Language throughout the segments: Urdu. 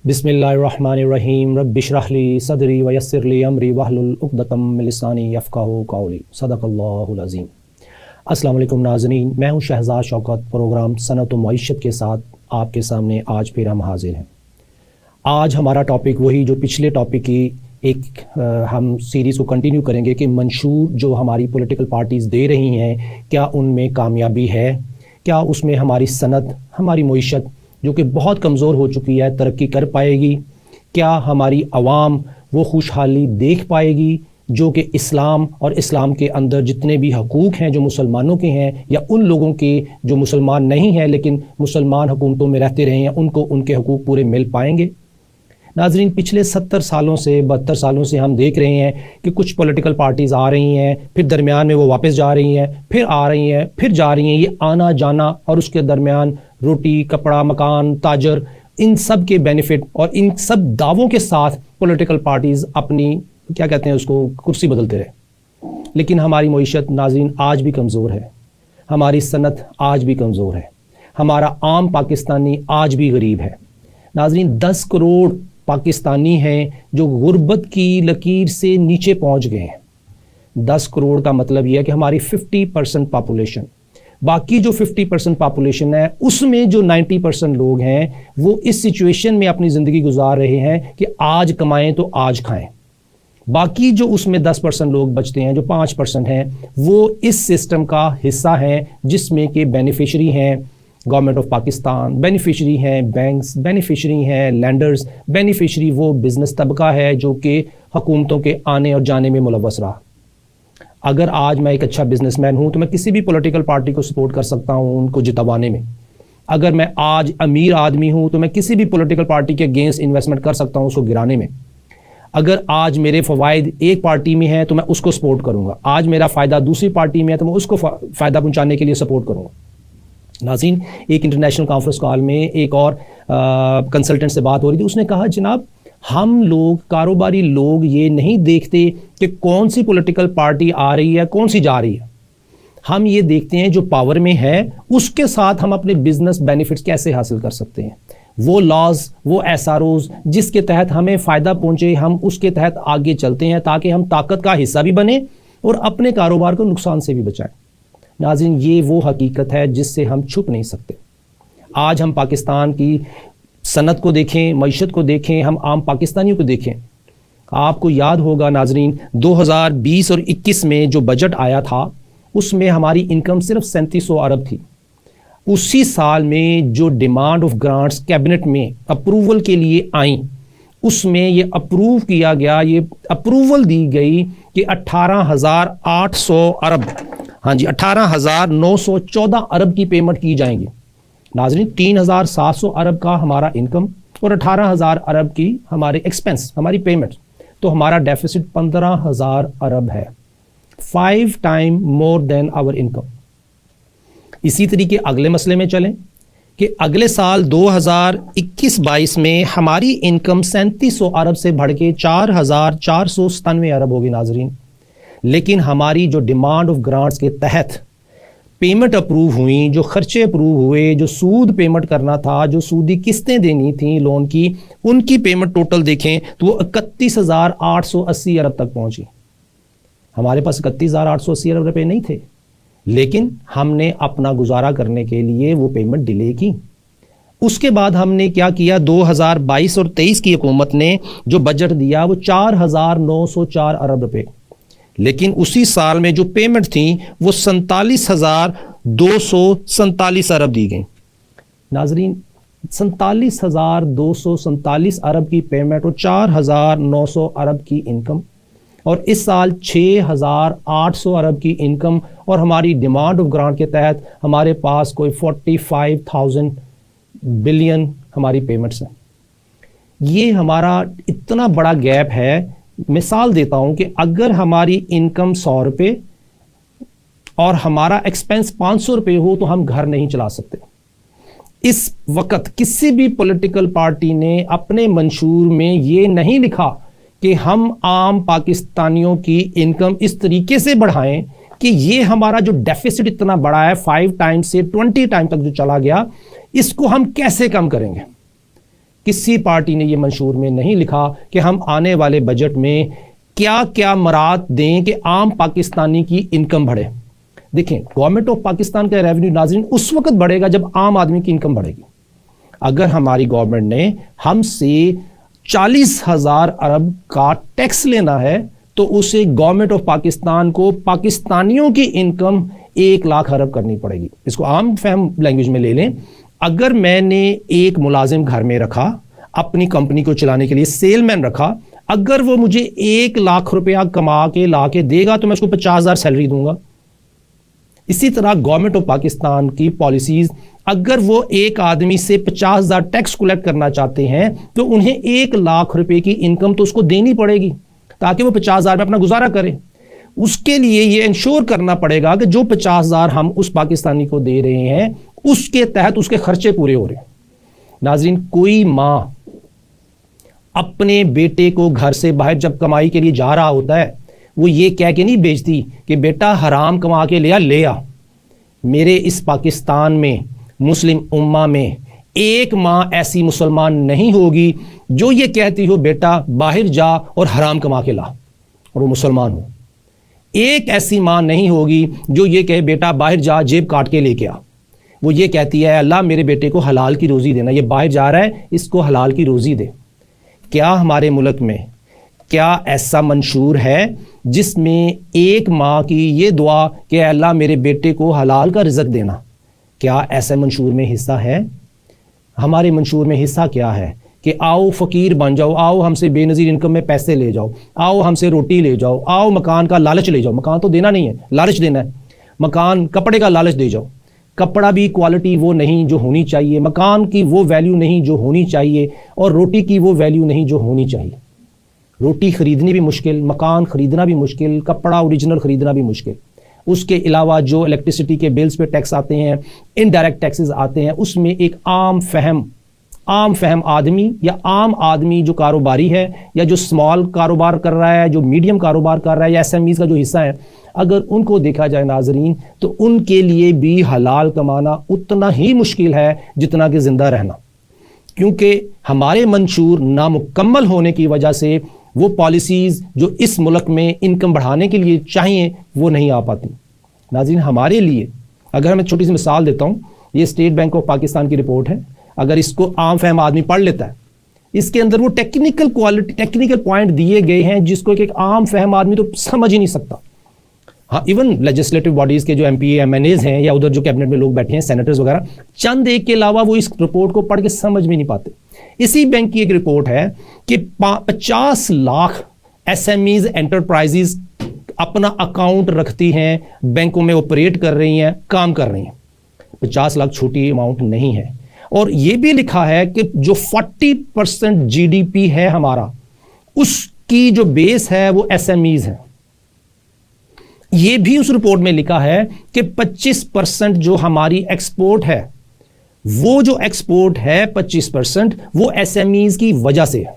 بسم اللہ الرحمن الرحیم رب اشرح لی صدری ویسر لی امری واحلل عقدۃ من لسانی یفقہوا قولی صدق اللہ العظیم۔ السلام علیکم ناظرین، میں ہوں شہزاد شوکت، پروگرام صنعت و معیشت کے ساتھ آپ کے سامنے آج پھر ہم حاضر ہیں۔ آج ہمارا ٹاپک وہی جو پچھلے ٹاپک کی ایک ہم سیریز کو کنٹینیو کریں گے کہ منشور جو ہماری پولیٹیکل پارٹیز دے رہی ہیں کیا ان میں کامیابی ہے، کیا اس میں ہماری صنعت، ہماری معیشت جو کہ بہت کمزور ہو چکی ہے ترقی کر پائے گی، کیا ہماری عوام وہ خوشحالی دیکھ پائے گی جو کہ اسلام اور اسلام کے اندر جتنے بھی حقوق ہیں جو مسلمانوں کے ہیں یا ان لوگوں کے جو مسلمان نہیں ہیں لیکن مسلمان حکومتوں میں رہتے رہے ہیں ان کو ان کے حقوق پورے مل پائیں گے۔ ناظرین، پچھلے 70 سالوں سے 72 سالوں سے ہم دیکھ رہے ہیں کہ کچھ پولیٹیکل پارٹیز آ رہی ہیں، پھر درمیان میں وہ واپس جا رہی ہیں، پھر آ رہی ہیں، پھر جا رہی ہیں۔ یہ آنا جانا اور اس کے درمیان روٹی کپڑا مکان تاجر، ان سب کے بینیفٹ اور ان سب دعووں کے ساتھ پولیٹیکل پارٹیز اپنی کیا کہتے ہیں اس کو کرسی بدلتے رہے، لیکن ہماری معیشت ناظرین آج بھی کمزور ہے، ہماری صنعت آج بھی کمزور ہے، ہمارا عام پاکستانی آج بھی غریب ہے۔ ناظرین، 10 کروڑ پاکستانی ہیں جو غربت کی لکیر سے نیچے پہنچ گئے ہیں۔ 10 کروڑ کا مطلب یہ ہے کہ ہماری 50% پاپولیشن، باقی جو 50% پاپولیشن ہے اس میں جو 90% لوگ ہیں وہ اس سچویشن میں اپنی زندگی گزار رہے ہیں کہ آج کمائیں تو آج کھائیں۔ باقی جو اس میں 10% لوگ بچتے ہیں، جو 5% ہیں، وہ اس سسٹم کا حصہ ہیں جس میں کہ بینیفیشری ہیں گورنمنٹ آف پاکستان، بینیفیشری ہیں بینکس، بینیفیشری ہیں لینڈرز، بینیفیشری وہ بزنس طبقہ ہے جو کہ حکومتوں کے آنے اور جانے میں ملوث رہا۔ اگر آج میں ایک اچھا بزنس مین ہوں تو میں کسی بھی پولیٹیکل پارٹی کو سپورٹ کر سکتا ہوں ان کو جتوانے میں۔ اگر میں آج امیر آدمی ہوں تو میں کسی بھی پولیٹیکل پارٹی کے اگینسٹ انویسٹمنٹ کر سکتا ہوں اس کو گرانے میں۔ اگر آج میرے فوائد ایک پارٹی میں ہیں تو میں اس کو سپورٹ کروں گا، آج میرا فائدہ دوسری پارٹی میں ہے تو میں اس کو فائدہ پہنچانے کے لیے سپورٹ کروں گا۔ ناظرین، ایک انٹرنیشنل کانفرنس کال میں ایک اور کنسلٹنٹ سے بات ہو رہی تھی، اس نے کہا جناب ہم لوگ کاروباری لوگ یہ نہیں دیکھتے کہ کون سی پولیٹیکل پارٹی آ رہی ہے کون سی جا رہی ہے، ہم یہ دیکھتے ہیں جو پاور میں ہے اس کے ساتھ ہم اپنے بزنس بینیفٹس کیسے حاصل کر سکتے ہیں، وہ لاز وہ SROs جس کے تحت ہمیں فائدہ پہنچے ہم اس کے تحت آگے چلتے ہیں تاکہ ہم طاقت کا حصہ بھی بنیں اور اپنے کاروبار کو نقصان سے بھی بچائیں۔ ناظرین، یہ وہ حقیقت ہے جس سے ہم چھپ نہیں سکتے۔ آج ہم پاکستان کی صنعت کو دیکھیں، معیشت کو دیکھیں، ہم عام پاکستانیوں کو دیکھیں، آپ کو یاد ہوگا ناظرین 2020 اور 21 میں جو بجٹ آیا تھا اس میں ہماری انکم صرف 3700 ارب تھی۔ اسی سال میں جو ڈیمانڈ آف گرانٹس کیبنٹ میں اپروول کے لیے آئیں اس میں یہ اپروو کیا گیا، یہ اپروول دی گئی کہ 18,800 ارب 18,914 ارب کی پیمنٹ کی جائیں گی۔ ناظرین، 3,700 ارب کا ہمارا انکم اور 18,000 ارب کی ہمارے ایکسپنس ہماری پیمنٹ، تو ہمارا ڈیفیسٹ 15,000 ارب ہے، 5 time more then our income. اسی طریقے اگلے مسئلے میں چلیں کہ اگلے سال 2021-22 میں ہماری انکم 3700 ارب سے بڑھ کے 4,497 ارب ہوگی ناظرین، لیکن ہماری جو ڈیمانڈ آف گرانٹس کے تحت پیمنٹ اپروو ہوئیں، جو خرچے اپروو ہوئے، جو سود پیمنٹ کرنا تھا، جو سودی قسطیں دینی تھیں لون کی، ان کی پیمنٹ ٹوٹل دیکھیں تو وہ 31,880 ارب تک پہنچی۔ ہمارے پاس 31,880 ارب روپے نہیں تھے لیکن ہم نے اپنا گزارا کرنے کے لیے وہ پیمنٹ ڈیلے کی۔ اس کے بعد ہم نے کیا کیا، 2022 اور 23 کی حکومت نے جو بجٹ دیا وہ 4,904 ارب روپے، لیکن اسی سال میں جو پیمنٹ تھیں وہ 47,247 ارب دی گئیں۔ ناظرین، 47,247 ارب کی پیمنٹ اور 4,900 ارب کی انکم، اور اس سال 6,800 ارب کی انکم، اور ہماری ڈیمانڈ آف گرانٹ کے تحت ہمارے پاس کوئی 45,000 بلین ہماری پیمنٹس ہیں۔ یہ ہمارا اتنا بڑا گیپ ہے۔ مثال دیتا ہوں کہ اگر ہماری انکم 100 روپے اور ہمارا ایکسپینس 500 روپے ہو تو ہم گھر نہیں چلا سکتے۔ اس وقت کسی بھی پولیٹیکل پارٹی نے اپنے منشور میں یہ نہیں لکھا کہ ہم عام پاکستانیوں کی انکم اس طریقے سے بڑھائیں کہ یہ ہمارا جو ڈیفیسٹ اتنا بڑا ہے 5 ٹائم سے 20 ٹائم تک جو چلا گیا، اس کو ہم کیسے کم کریں گے۔ کسی پارٹی نے یہ منشور میں نہیں لکھا کہ ہم آنے والے بجٹ میں کیا کیا مراد دیں کہ عام پاکستانی کی انکم بڑھے. دیکھیں گورنمنٹ آف پاکستان کا ریونیو ناظرین اس وقت بڑھے گا جب عام آدمی کی انکم بڑھے گی. اگر ہماری گورنمنٹ نے ہم سے 40,000 ارب کا ٹیکس لینا ہے تو اسے گورنمنٹ آف پاکستان کو پاکستانیوں کی انکم 1 لاکھ ارب کرنی پڑے گی. اس کو عام فہم لینگویج میں لے لیں. اگر میں نے ایک ملازم گھر میں رکھا اپنی کمپنی کو چلانے کے لیے، سیل مین رکھا، اگر وہ مجھے 1 لاکھ روپیہ کما کے لا کے دے گا تو میں اس کو 50,000 سیلری دوں گا. اسی طرح گورنمنٹ آف پاکستان کی پالیسیز، اگر وہ ایک آدمی سے 50,000 ٹیکس کلیکٹ کرنا چاہتے ہیں تو انہیں 1 لاکھ روپے کی انکم تو اس کو دینی پڑے گی تاکہ وہ 50,000 میں اپنا گزارا کرے. اس کے لیے یہ انشور کرنا پڑے گا کہ جو 50,000 ہم اس پاکستانی کو دے رہے ہیں اس کے تحت اس کے خرچے پورے ہو رہے ہیں. ناظرین کوئی ماں اپنے بیٹے کو گھر سے باہر جب کمائی کے لیے جا رہا ہوتا ہے وہ یہ کہہ کے نہیں بھیجتی کہ بیٹا حرام کما کے لے آ. میرے اس پاکستان میں مسلم امہ میں ایک ماں ایسی مسلمان نہیں ہوگی جو یہ کہتی ہو بیٹا باہر جا اور حرام کما کے لا اور وہ مسلمان ہو. ایک ایسی ماں نہیں ہوگی جو یہ کہے بیٹا باہر جا جیب کاٹ کے لے کے آ. وہ یہ کہتی ہے اللہ میرے بیٹے کو حلال کی روزی دینا، یہ باہر جا رہا ہے اس کو حلال کی روزی دے. کیا ہمارے ملک میں کیا ایسا منشور ہے جس میں ایک ماں کی یہ دعا کہ اللہ میرے بیٹے کو حلال کا رزق دینا، کیا ایسے منشور میں حصہ ہے؟ ہمارے منشور میں حصہ کیا ہے کہ آؤ فقیر بن جاؤ، آؤ ہم سے بے نظیر انکم میں پیسے لے جاؤ، آؤ ہم سے روٹی لے جاؤ، آؤ مکان کا لالچ لے جاؤ. مکان تو دینا نہیں ہے، لالچ دینا ہے. مکان کپڑے کا لالچ دے جاؤ. کپڑا بھی کوالٹی وہ نہیں جو ہونی چاہیے، مکان کی وہ ویلیو نہیں جو ہونی چاہیے، اور روٹی کی وہ ویلیو نہیں جو ہونی چاہیے. روٹی خریدنی بھی مشکل، مکان خریدنا بھی مشکل، کپڑا اوریجنل خریدنا بھی مشکل. اس کے علاوہ جو الیکٹریسٹی کے بلز پہ ٹیکس آتے ہیں، انڈائریکٹ ٹیکسز آتے ہیں، اس میں ایک عام فہم آدمی یا عام آدمی جو کاروباری ہے یا جو اسمال کاروبار کر رہا ہے، جو میڈیم کاروبار کر رہا ہے یا ایس ایم ایز کا جو حصہ ہے، اگر ان کو دیکھا جائے ناظرین تو ان کے لیے بھی حلال کمانا اتنا ہی مشکل ہے جتنا کہ زندہ رہنا. کیونکہ ہمارے منشور نامکمل ہونے کی وجہ سے وہ پالیسیز جو اس ملک میں انکم بڑھانے کے لیے چاہیے وہ نہیں آ پاتی. ناظرین ہمارے لیے اگر میں چھوٹی سی مثال دیتا ہوں، یہ اسٹیٹ بینک آف پاکستان کی رپورٹ ہے. اگر اس کو عام فہم آدمی پڑھ لیتا ہے، اس کے اندر وہ ٹیکنیکل پوائنٹ دیے گئے ہیں جس کو ایک عام فہم آدمی تو سمجھ ہی نہیں سکتا. ہاں ایون لیجسلیٹو باڈیز کے جو M P A M N As ہیں یا ادھر جو کیبنٹ میں لوگ بیٹھے ہیں سینیٹرز وغیرہ، چند ایک کے علاوہ وہ اس رپورٹ کو پڑھ کے سمجھ میں نہیں پاتے. اسی بینک کی ایک رپورٹ ہے کہ 50 lakh S M Es enterprises اپنا اکاؤنٹ رکھتی ہیں، بینکوں میں آپریٹ کر رہی ہیں، کام کر رہی ہیں. 50 لاکھ چھوٹی اماؤنٹ نہیں ہے. اور یہ بھی لکھا ہے کہ جو 40% جی ڈی پی ہے ہمارا، اس کی جو بیس ہے وہ ایس ایم ایز ہے. یہ بھی اس رپورٹ میں لکھا ہے کہ 25% جو ہماری ایکسپورٹ ہے، وہ جو ایکسپورٹ ہے 25% وہ ایس ایم ایز کی وجہ سے ہے.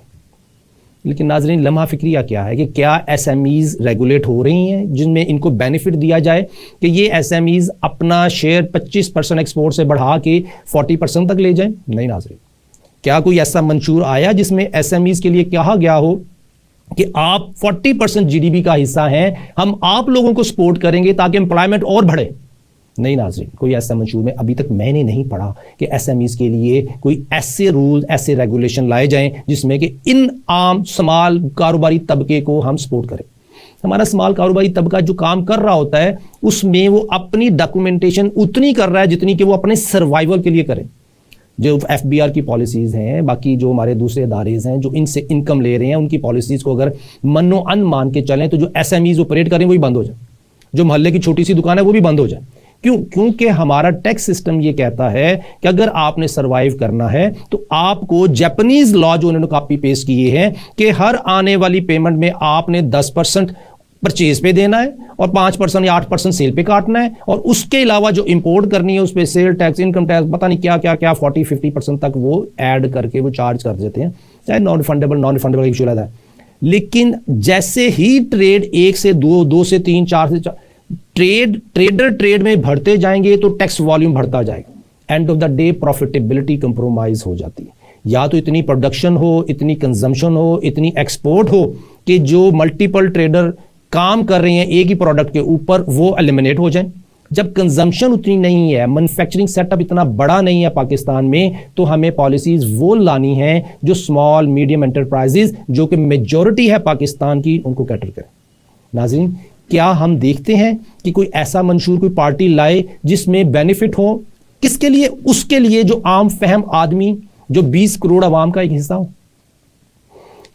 لیکن ناظرین لمحہ فکریہ کیا ہے کہ کیا ایس ایم ایز ریگولیٹ ہو رہی ہیں جن میں ان کو بینیفٹ دیا جائے کہ یہ ایس ایم ایز اپنا شیئر 25% ایکسپورٹ سے بڑھا کے 40% تک لے جائیں؟ نہیں ناظرین. کیا کوئی ایسا منشور آیا جس میں ایس ایم ایز کے لیے کہا گیا ہو کہ آپ 40% جی ڈی پی کا حصہ ہیں، ہم آپ لوگوں کو سپورٹ کریں گے تاکہ امپلائمنٹ اور بڑھے؟ نہیں ناظرین، کوئی ایسا منشور میں ابھی تک میں نے نہیں پڑھا کہ ایس ایم ایز کے لیے کوئی ایسے رول ایسے ریگولیشن لائے جائیں جس میں کہ ان عام سمال کاروباری طبقے کو ہم سپورٹ کریں. ہمارا سمال کاروباری طبقہ جو کام کر رہا ہوتا ہے اس میں وہ اپنی ڈاکومنٹیشن اتنی کر رہا ہے جتنی کہ وہ اپنے سروائیول کے لیے کرے. جو ایف بی آر کی پالیسیز ہیں، باقی جو ہمارے دوسرے ادارے ہیں جو ان سے انکم لے رہے ہیں، ان کی پالیسیز کو اگر من و ان مان کے چلیں تو جو ایس ایم ایز آپریٹ کریں وہی بند ہو جائے، جو محلے کی چھوٹی سی دکان ہے وہ بھی بند ہو جائے. کیونکہ ہمارا ٹیکس سسٹم یہ کہتا ہے کہ اگر آپ نے سروائیو کرنا ہے تو آپ کو جیپنیز لا جو انہوں نے کاپی پیسٹ کیے ہیں کہ ہر آنے والی پیمنٹ میں آپ نے 10% پرچیز پہ دینا ہے اور 5% یا 8% سیل پہ کاٹنا ہے، اور اس کے علاوہ جو امپورٹ کرنی ہے اس پہ سیل ٹیکس، انکم ٹیکس، پتہ نہیں کیا 40-50% تک وہ ایڈ کر کے وہ چارج کر دیتے ہیں. چاہے نان ریفنڈیبل ایشو رہتا ہے. لیکن جیسے ہی ٹریڈ 1 سے 2 سے 3 4 سے ٹریڈر میں بڑھتے جائیں گے تو ٹیکس والیوم بڑھتا جائے گا. End of the day profitability compromise ہو جاتی ہے. یا تو اتنی پروڈکشن ہو, اتنی کنزمپشن ہو, اتنی ایکسپورٹ ہو کہ جو ملٹیپل ٹریڈر کام کر رہے ہیں ایک ہی پروڈکٹ کے اوپر وہ ایلیمنیٹ ہو جائیں. جب کنزمپشن اتنی نہیں ہے, مینوفیکچرنگ سیٹ اپ اتنا بڑا نہیں ہے پاکستان میں, تو ہمیں پالیسیز وہ لانی ہیں جو اسمال میڈیم انٹرپرائزز جو کہ میجورٹی ہے پاکستان کی ان کو کیٹر کریں. ناظرین, کیا ہم دیکھتے ہیں کہ کوئی ایسا منشور کوئی پارٹی لائے جس میں بینیفٹ ہو کس کے لیے؟ اس کے لیے جو عام فہم آدمی, جو 20 کروڑ عوام کا ایک حصہ ہو.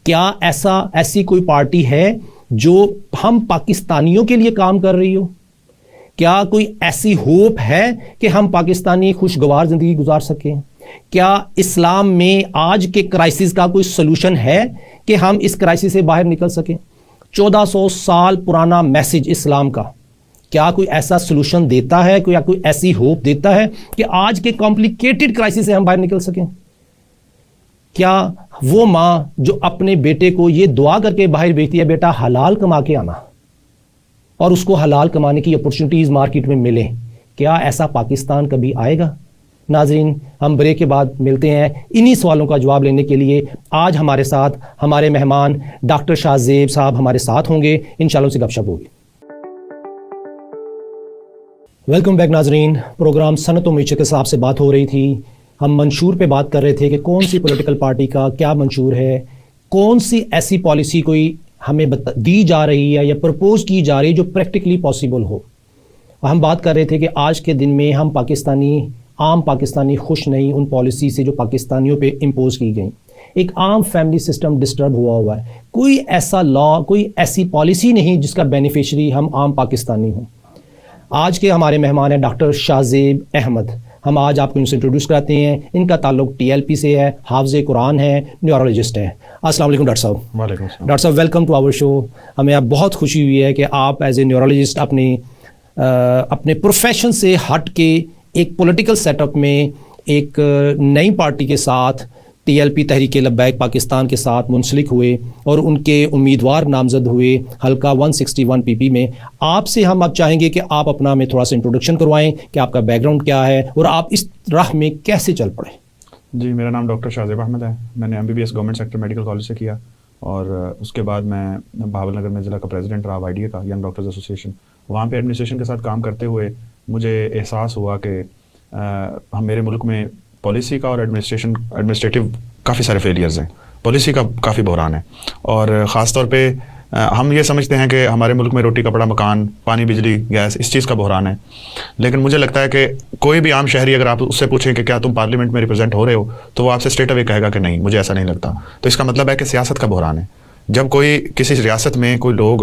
کیا ایسی کوئی پارٹی ہے جو ہم پاکستانیوں کے لیے کام کر رہی ہو؟ کیا کوئی ایسی ہوپ ہے کہ ہم پاکستانی خوشگوار زندگی گزار سکیں؟ کیا اسلام میں آج کے کرائسس کا کوئی سلوشن ہے کہ ہم اس کرائسس سے باہر نکل سکیں؟ 1400 سال پرانا میسج اسلام کا کیا کوئی ایسا سلوشن دیتا ہے, کوئی ایسی ہوپ دیتا ہے کہ آج کے کمپلیکیٹڈ کرائسس سے ہم باہر نکل سکیں؟ کیا وہ ماں جو اپنے بیٹے کو یہ دعا کر کے باہر بھیجتی ہے بیٹا حلال کما کے آنا, اور اس کو حلال کمانے کی اپرچونٹیز مارکیٹ میں ملیں, کیا ایسا پاکستان کبھی آئے گا؟ ناظرین, ہم بریک کے بعد ملتے ہیں انہی سوالوں کا جواب لینے کے لیے. آج ہمارے ساتھ ہمارے مہمان ڈاکٹر شاہ زیب صاحب ہمارے ساتھ ہوں گے, انشاءاللہ سے گپ شپ ہوگی. ویلکم بیک ناظرین. پروگرام صنعت و معیشت کے صاحب سے بات ہو رہی تھی. ہم منشور پہ بات کر رہے تھے کہ کون سی پولیٹیکل پارٹی کا کیا منشور ہے, کون سی ایسی پالیسی کوئی ہمیں دی جا رہی ہے یا پرپوز کی جا رہی ہے جو پریکٹیکلی پاسبل ہو. ہم بات کر رہے تھے کہ آج کے دن میں ہم عام پاکستانی خوش نہیں ان پالیسی سے جو پاکستانیوں پہ امپوز کی گئیں. ایک عام فیملی سسٹم ڈسٹرب ہوا ہے. کوئی ایسا لا, کوئی ایسی پالیسی نہیں جس کا بینیفیشری ہم عام پاکستانی ہوں. آج کے ہمارے مہمان ہیں ڈاکٹر شاہ زیب احمد. ہم آج آپ کو ان سے انٹروڈیوس کراتے ہیں. ان کا تعلق TLP سے ہے, حافظ قرآن ہے, نیورولوجسٹ ہیں. السلام علیکم ڈاکٹر صاحب. وعلیکم السلام. ڈاکٹر صاحب ویلکم ٹو آور شو. ہمیں آپ بہت خوشی ہوئی ہے کہ آپ ایز اے نیورولوجسٹ اپنے پروفیشن سے ہٹ کے ایک پولیٹیکل سیٹ اپ میں ایک نئی پارٹی کے ساتھ TLP تحریک لبیک پاکستان کے ساتھ منسلک ہوئے اور ان کے امیدوار نامزد ہوئے حلقہ 161 PP میں. آپ سے ہم اب چاہیں گے کہ آپ اپنا ہمیں تھوڑا سا انٹروڈکشن کروائیں کہ آپ کا بیک گراؤنڈ کیا ہے اور آپ اس راہ میں کیسے چل پڑے. جی, میرا نام ڈاکٹر شاہ زیب احمد ہے. میں نے MBBS government sector medical college سے کیا اور اس کے بعد میں بہاول نگر میں ضلع کا پریزیڈنٹ رہا YDA کا, ینگ ڈاکٹرز ایسوسیشن. وہاں پہ ایڈمنسٹریشن کے ساتھ کام کرتے ہوئے مجھے احساس ہوا کہ ہم میرے ملک میں پالیسی کا اور ایڈمنسٹریٹو کافی سارے فیلیئرز ہیں. پالیسی کا کافی بحران ہے اور خاص طور پہ ہم یہ سمجھتے ہیں کہ ہمارے ملک میں روٹی کپڑا مکان پانی بجلی گیس اس چیز کا بحران ہے. لیکن مجھے لگتا ہے کہ کوئی بھی عام شہری اگر آپ اس سے پوچھیں کہ کیا تم پارلیمنٹ میں ریپرزینٹ ہو رہے ہو تو وہ آپ سے اسٹریٹ اوے کہے گا کہ نہیں, مجھے ایسا نہیں لگتا. تو اس کا مطلب ہے کہ سیاست کا بحران ہے. جب کوئی کسی ریاست میں کوئی لوگ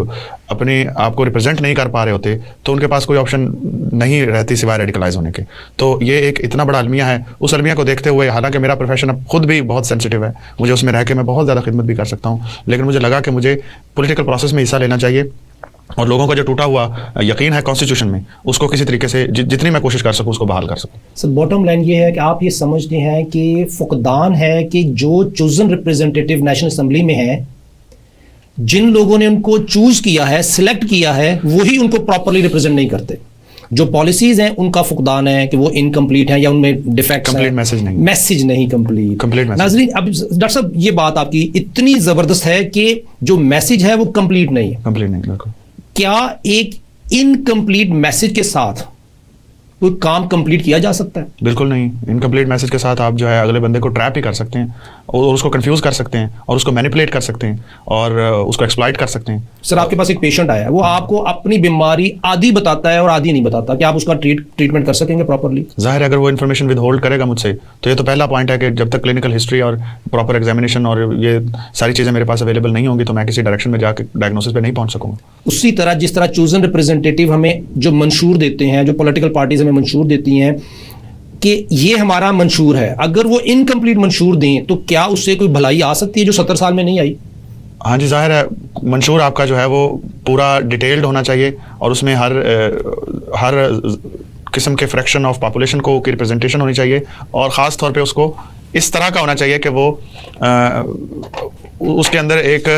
اپنے آپ کو ریپرزینٹ نہیں کر پا رہے ہوتے تو ان کے پاس کوئی آپشن نہیں رہتی سوائے ریڈیکلائز ہونے کے. تو یہ ایک اتنا بڑا المیہ ہے. اس المیہ کو دیکھتے ہوئے حالانکہ میرا پروفیشن اب خود بھی بہت سینسٹیو ہے, مجھے اس میں رہ کے میں بہت زیادہ خدمت بھی کر سکتا ہوں, لیکن مجھے لگا کہ مجھے پولیٹیکل پروسیس میں حصہ لینا چاہیے اور لوگوں کا جو ٹوٹا ہوا یقین ہے کانسٹیٹیوشن میں اس کو کسی طریقے سے جتنی میں کوشش کر سکوں اس کو بحال کر سکوں. سر باٹم لائن یہ ہے کہ آپ یہ سمجھتے ہیں کہ فقدان ہے کہ جو چوزن ریپرزینٹیٹیو نیشنل اسمبلی میں ہیں, جن لوگوں نے ان کو چوز کیا ہے, سلیکٹ کیا ہے, وہی ان کو پراپرلی ریپرزینٹ نہیں کرتے. جو پالیسیز ہیں ان کا فقدان ہے کہ وہ انکمپلیٹ ہیں یا ان میں ڈیفیکٹس ہیں, میسج نہیں کمپلیٹ. ناظرین, اب ڈاکٹر صاحب یہ بات آپ کی اتنی زبردست ہے کہ جو میسج ہے وہ کمپلیٹ نہیں ہے. کیا ایک انکمپلیٹ میسج کے ساتھ کوئی کام کمپلیٹ کیا جا سکتا ہے؟ بالکل نہیں. انکمپلیٹ میسج کے ساتھ آپ جو ہے اگلے بندے کو ٹریپ ہی کر سکتے ہیں اور اس کو کنفیوز کر سکتے ہیں اور اس کو مینیپولیٹ کر سکتے ہیں اور اس کو ایکسپلائٹ کر سکتے ہیں. سر آپ کے پاس ایک پیشنٹ آیا ہے, وہ آپ کو اپنی بیماری آدھی بتاتا ہے اور آدھی نہیں بتاتا, کیا آپ اس کا ٹریٹمنٹ کر سکیں گے پراپرلی؟ ظاہر ہے اگر وہ انفارمیشن ود ہولڈ کرے گا مجھ سے تو یہ تو پہلا پوائنٹ ہے کہ جب تک کلینکل ہسٹری اور پراپر ایگزامینیشن اور یہ ساری چیزیں میرے پاس اویلیبل نہیں ہوں گی تو میں کسی ڈائریکشن میں جا کے ڈائگنوسس پہ نہیں پہنچ سکوں گا. اسی طرح جس طرح چوزن ریپرزینٹیٹیو ہمیں جو منشور دیتے ہیں, جو پولیٹیکل پارٹیز ہمیں منشور دیتی ہیں کہ یہ ہمارا منشور ہے, اگر وہ انکمپلیٹ منشور دیں تو کیا اس سے کوئی بھلائی آ سکتی ہے جو 70 سال میں نہیں آئی؟ ہاں جی, ظاہر ہے منشور آپ کا جو ہے وہ پورا ڈیٹیلڈ ہونا چاہیے اور اس میں ہر قسم کے فریکشن آف پاپولیشن کو کی ریپرزنٹیشن ہونی چاہیے اور خاص طور پہ اس کو اس طرح کا ہونا چاہیے کہ وہ اس کے اندر ایک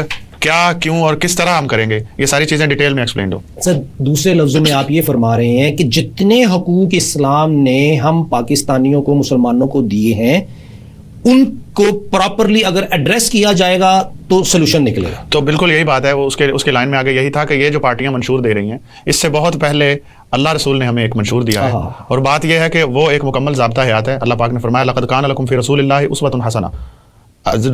کیا کیوں اور کس طرح ہم کریں گے یہ ساری چیزیں ڈیٹیل میں ایکسپلینڈ ہو. سر دوسرے لفظوں میں آپ یہ فرما رہے ہیں کہ جتنے حقوق اسلام نے ہم پاکستانیوں کو مسلمانوں کو دیے ہیں ان کو پراپرلی اگر ایڈریس کیا جائے گا تو سولوشن نکلے گا. تو بالکل یہی بات ہے. وہ اس کے لائن میں آگے یہی تھا کہ یہ جو پارٹیاں منشور دے رہی ہیں اس سے بہت پہلے اللہ رسول نے ہمیں ایک منشور دیا ہے, اور بات یہ ہے کہ وہ ایک مکمل ضابطہ حیات ہے. اللہ پاک نے فرمایا لقد کان لکم فی رسول اللہ اسوۃ حسنہ.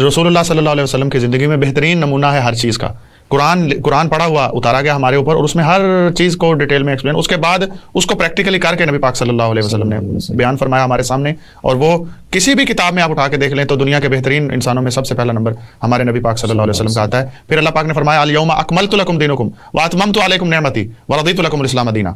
رسول اللہ صلی اللہ علیہ وسلم کی زندگی میں بہترین نمونہ ہے ہر چیز کا. قرآن پڑھا ہوا اتارا گیا ہمارے اوپر, اور اس میں ہر چیز کو ڈیٹیل میں ایکسپلین, اس کے بعد اس کو پریکٹیکلی کر کے نبی پاک صلی اللہ علیہ وسلم نے بیان فرمایا ہمارے سامنے. اور وہ کسی بھی کتاب میں آپ اٹھا کے دیکھ لیں تو دنیا کے بہترین انسانوں میں سب سے پہلا نمبر ہمارے نبی پاک صلی اللہ علیہ وسلم کا آتا ہے. پھر اللہ پاک نے فرمایا الیوم اکملت لکم دینکم واتممت علیکم نعمتی ورضیت لکم الاسلام دینا.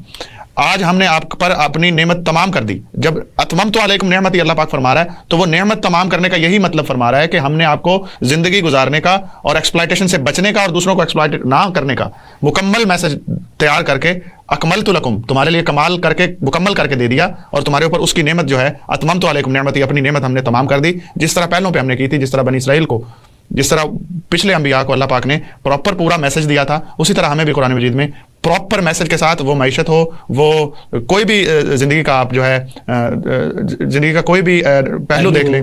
آج ہم نے آپ پر اپنی نعمت تمام کر دی. جب اتممت علیکم نعمتی اللہ پاک فرما رہا ہے تو وہ نعمت تمام کرنے کا یہی مطلب فرما رہا ہے کہ ہم نے آپ کو زندگی گزارنے کا اور ایکسپلائٹیشن سے بچنے کا اور دوسروں کو ایکسپلائٹ نہ کرنے کا مکمل میسج تیار کر کے اکملت لکم تمہارے لیے کمال کر کے مکمل کر کے دے دیا, اور تمہارے اوپر اس کی نعمت جو ہے اتممت علیکم نعمتی, اپنی نعمت ہم نے تمام کر دی. جس طرح پہلوں پہ ہم نے کی تھی, جس طرح بنی اسرائیل کو, جس طرح پچھلے انبیاء کو اللہ پاک نے پراپر پورا میسج دیا تھا, اسی طرح ہمیں بھی قرآن مجید میں پراپر میسج کے ساتھ وہ معیشت ہو, وہ کوئی بھی زندگی کا آپ جو ہے زندگی کا کوئی بھی پہلو دیکھ لیں,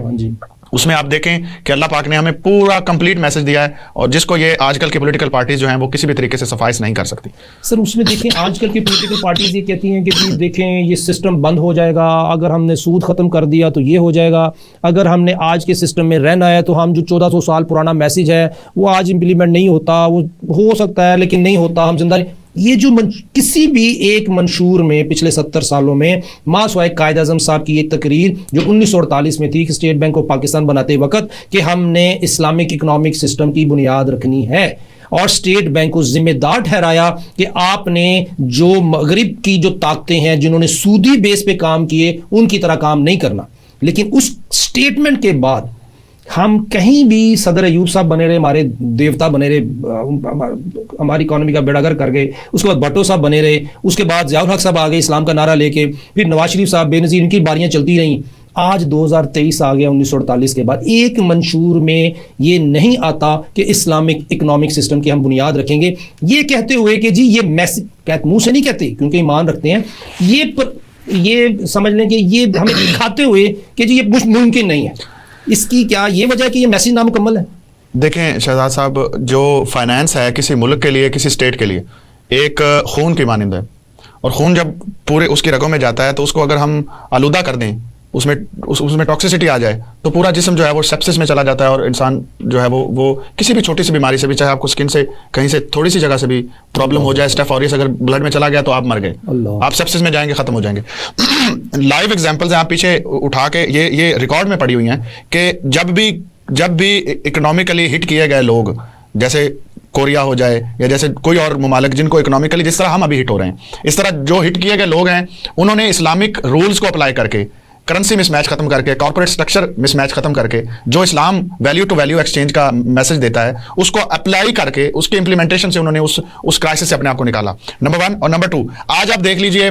اس میں آپ دیکھیں کہ اللہ پاک نے ہمیں پورا کمپلیٹ میسج دیا ہے, اور جس کو یہ آج کل کی پولیٹیکل پارٹیز جو ہیں وہ کسی بھی طریقے سے سفائس نہیں کر سکتی. سر اس میں دیکھیں آج کل کی پولیٹیکل پارٹیز یہ کہتی ہیں کہ دیکھیں یہ سسٹم بند ہو جائے گا, اگر ہم نے سود ختم کر دیا تو یہ ہو جائے گا, اگر ہم نے آج کے سسٹم میں رہنا ہے تو ہم جو 1400 سال پرانا میسج ہے وہ آج امپلیمنٹ نہیں ہوتا, وہ ہو سکتا ہے لیکن نہیں ہوتا, ہم زندہ نہیں. یہ جو کسی بھی ایک منشور میں پچھلے 70 سالوں میں ما سوائے قائد اعظم صاحب کی ایک تقریر جو 1948 میں تھی کہ اسٹیٹ بینک آف پاکستان بناتے وقت کہ ہم نے اسلامک اکنامک سسٹم کی بنیاد رکھنی ہے, اور اسٹیٹ بینک کو ذمہ دار ٹھہرایا کہ آپ نے جو مغرب کی جو طاقتیں ہیں جنہوں نے سودی بیس پہ کام کیے ان کی طرح کام نہیں کرنا. لیکن اس اسٹیٹمنٹ کے بعد ہم کہیں بھی صدر ایوب صاحب بنے رہے, ہمارے دیوتا بنے رہے, ہماری اکانومی کا بیڑا گر کر گئے, اس کے بعد بھٹو صاحب بنے رہے, اس کے بعد ضیاء الحق صاحب آ گئے اسلام کا نعرہ لے کے, پھر نواز شریف صاحب بے نظیر, ان کی باریاں چلتی رہیں. آج 2023 آ گیا, 1948 کے بعد ایک منشور میں یہ نہیں آتا کہ اسلامک اکنامک سسٹم کی ہم بنیاد رکھیں گے, یہ کہتے ہوئے کہ جی یہ میسج منہ سے نہیں کہتے کیونکہ ایمان رکھتے ہیں, یہ سمجھ لیں کہ یہ ہمیں دکھاتے ہوئے کہ جی یہ ممکن نہیں ہے. اس کی کیا یہ وجہ ہے کہ یہ میسج نامکمل ہے؟ دیکھیں شہزاد صاحب, جو فائنانس ہے کسی ملک کے لیے, کسی اسٹیٹ کے لیے ایک خون کی مانند ہے, اور خون جب پورے اس کی رگوں میں جاتا ہے تو اس کو اگر ہم آلودہ کر دیں, اس میں ٹاکسیسٹی آ جائے تو پورا جسم جو ہے وہ سیپسس میں چلا جاتا ہے, اور انسان جو ہے وہ کسی بھی چھوٹی سی بیماری سے بھی, چاہے آپ کو اسکن سے کہیں سے تھوڑی سی جگہ سے بھی پرابلم ہو جائے, اسٹیف اوریس اگر بلڈ میں چلا گیا تو آپ مر گئے, آپ سیپسس میں جائیں گے, ختم ہو جائیں گے. لائیو ایگزامپلز ہیں, آپ پیچھے اٹھا کے یہ ریکارڈ میں پڑی ہوئی ہیں کہ جب بھی اکنامکلی ہٹ کیے گئے لوگ, جیسے کوریا ہو جائے یا جیسے کوئی اور ممالک جن کو اکنامکلی جس طرح ہم ابھی ہٹ ہو رہے ہیں, اس طرح جو ہٹ کیے گئے لوگ ہیں انہوں نے اسلامک رولز کو اپلائی کر کے, کرنسی مس میچ ختم کر کے, کارپوریٹ سٹرکچر مس میچ ختم کر کے, جو اسلام ویلیو ٹو ویلیو ایکسچینج کا میسج دیتا ہے اس کو اپلائی کر کے اس کے امپلیمنٹیشن سے انہوں نے اس کرائسس سے اپنے آپ کو نکالا. نمبر 1 اور نمبر 2, آج آپ دیکھ لیجئے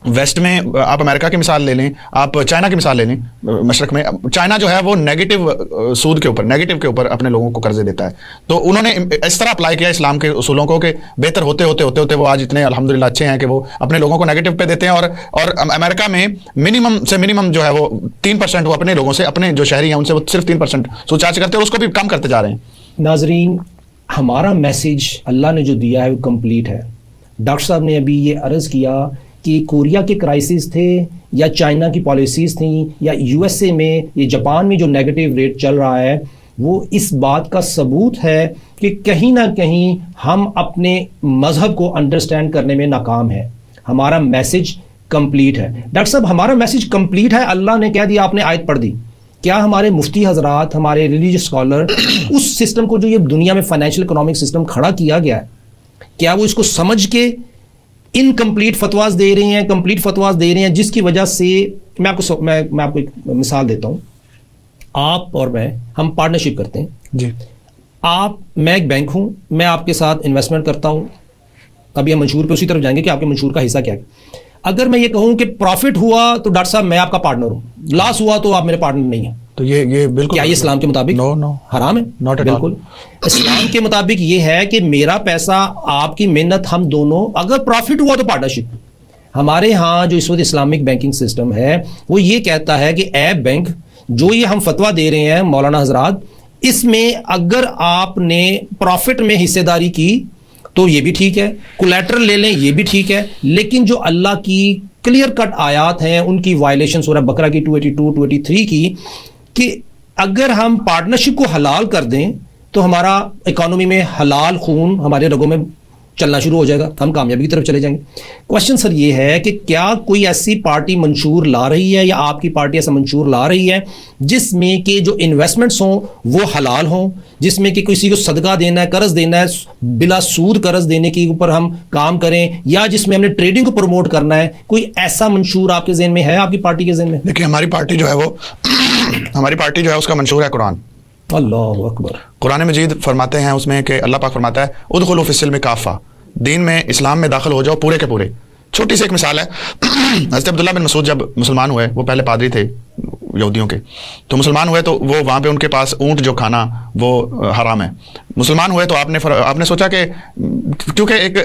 ویسٹ میں, آپ امریکہ کی مثال لے لیں, آپ چائنا کی مثال لے لیں, مشرق میں چائنا جو ہے وہ نیگیٹو سود کے اوپر, نیگیٹو کے اوپر اپنے لوگوں کو قرضے دیتا ہے. تو انہوں نے اس طرح اپلائی کیا اسلام کے اصولوں کو کہ بہتر ہوتے ہوتے وہ آج اتنے الحمدللہ اچھے ہیں کہ وہ اپنے لوگوں کو نیگیٹو پہ دیتے ہیں, اور امریکہ میں منیمم سے منیمم جو ہے وہ 3% وہ اپنے لوگوں سے, اپنے جو شہری ہیں ان سے وہ صرف 3% سود چارج کرتے ہیں, اور اس کو بھی کم کرتے جا رہے ہیں. ناظرین, ہمارا میسج اللہ نے جو دیا ہے وہ کمپلیٹ ہے. ڈاکٹر صاحب نے ابھی یہ عرض کیا کہ کوریا کے کرائسس تھے یا چائنا کی پالیسیز تھیں یا یو ایس اے میں یا جاپان میں جو نیگیٹو ریٹ چل رہا ہے, وہ اس بات کا ثبوت ہے کہ کہیں نہ کہیں ہم اپنے مذہب کو انڈرسٹینڈ کرنے میں ناکام ہیں. ہمارا میسج کمپلیٹ ہے. ڈاکٹر صاحب ہمارا میسج کمپلیٹ ہے, اللہ نے کہہ دیا, آپ نے آیت پڑھ دی. کیا ہمارے مفتی حضرات, ہمارے ریلیجیس اسکالر اس سسٹم کو جو یہ دنیا میں فائنینشیل اکنامک سسٹم کھڑا کیا گیا ہے, کیا وہ اس کو سمجھ کے انکمپلیٹ فتواز دے رہے ہیں, کمپلیٹ فتواز دے رہے ہیں, جس کی وجہ سے میں آپ کو ایک مثال دیتا ہوں. آپ اور میں ہم پارٹنرشپ کرتے ہیں جی. میں ایک بینک ہوں, میں آپ کے ساتھ انویسٹمنٹ کرتا ہوں. ابھی ہم منشور پہ اسی طرف جائیں گے کہ آپ کے منشور کا حصہ کیا ہے. اگر میں یہ کہوں کہ پروفٹ ہوا تو ڈاکٹر صاحب میں آپ کا پارٹنر ہوں, لاس ہوا تو آپ میرے پارٹنر نہیں ہیں, تو یہ بالکل کیا یہ اسلام کے مطابق حرام ہے؟ بالکل. اسلام کے مطابق یہ ہے کہ میرا پیسہ, آپ کی محنت, ہم دونوں, اگر پروفٹ ہوا تو پارٹنرشپ. ہمارے ہاں جو اس وقت اسلامک بینکنگ سسٹم ہے وہ یہ کہتا ہے کہ اے بینک, جو یہ ہم فتویٰ دے رہے ہیں مولانا حضرات، اس میں اگر آپ نے پروفٹ میں حصے داری کی تو یہ بھی ٹھیک ہے، کولیٹرل لے لیں یہ بھی ٹھیک ہے، لیکن جو اللہ کی کلیئر کٹ آیات ہیں ان کی وائلیشن سورہ بقرہ کی 282 283 کی، کہ اگر ہم پارٹنرشپ کو حلال کر دیں تو ہمارا اکانومی میں حلال خون ہمارے رگوں میں چلنا شروع ہو جائے گا، ہم کامیابی کی طرف چلے جائیں گے۔ کوشچن سر یہ ہے کہ کیا کوئی ایسی پارٹی منشور لا رہی ہے یا آپ کی پارٹی ایسا منشور لا رہی ہے جس میں کہ جو انویسٹمنٹس ہوں وہ حلال ہوں، جس میں کہ کسی کو صدقہ دینا ہے، قرض دینا ہے، بلا سود قرض دینے کے اوپر ہم کام کریں، یا جس میں ہم نے ٹریڈنگ کو پروموٹ کرنا ہے؟ کوئی ایسا منشور آپ کے ذہن میں ہے، آپ کی پارٹی کے ذہن میں؟ دیکھیے ہماری پارٹی جو ہے وہ ہماری پارٹی جو ہے اس کا منشور ہے قرآن۔ اللہ اکبر۔ قرآن مجید فرماتے ہیں اس میں کہ اللہ پاک فرماتا ہے ادخلوا فی السلم کافہ، دین میں اسلام میں داخل ہو جاؤ پورے کے پورے۔ چھوٹی سی ایک مثال ہے، حضرت عبداللہ بن مسعود جب مسلمان ہوئے، وہ پہلے پادری تھے یہودیوں کے، تو مسلمان ہوئے تو وہ وہاں پہ ان کے پاس اونٹ جو کھانا وہ حرام ہے۔ مسلمان ہوئے تو آپ نے سوچا کہ کیونکہ ایک